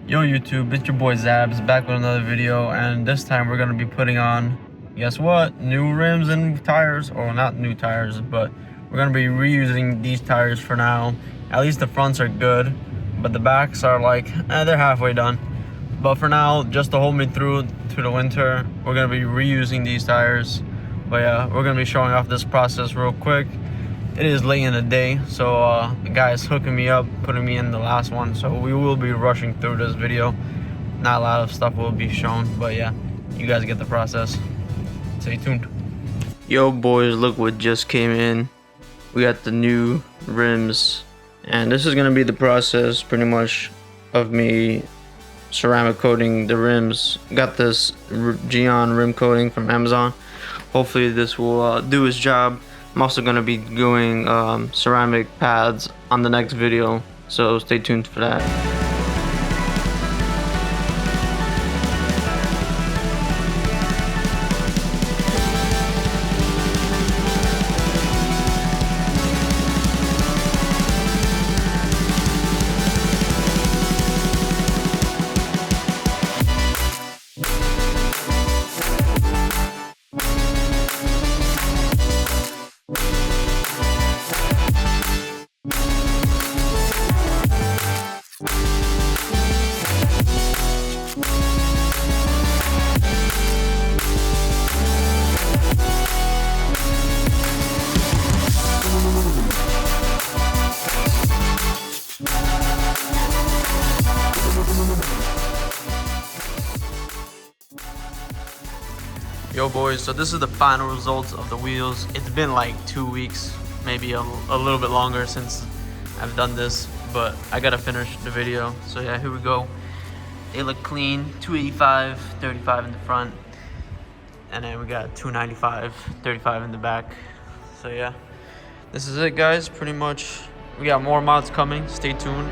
Yo YouTube, it's your boy Zabs back with another video, and this time we're gonna be putting on, guess what, new rims and tires, or not new tires, but we're gonna be reusing these tires for now. At least the fronts are good, but the backs are like, they're halfway done. But for now, just to hold me through to the winter, we're gonna be reusing these tires. But yeah, we're gonna be showing off this process real quick. It is late in the day, so the guy is hooking me up, putting me in the last one, so we will be rushing through this video. Not a lot of stuff will be shown, but yeah, you guys get the process. Stay tuned. Yo boys, look what just came in. We got the new rims, and this is gonna be the process pretty much of me ceramic coating the rims. Got this Geon rim coating from Amazon. Hopefully this will do its job. I'm also going to be doing ceramic pads on the next video, so stay tuned for that. Yo boys, so this is the final results of the wheels. It's been like 2 weeks, maybe a little bit longer since I've done this, but I gotta finish the video. So yeah, here we go. They look clean, 285, 35 in the front, and then we got 295, 35 in the back. So yeah, this is it guys, pretty much. We got more mods coming, stay tuned.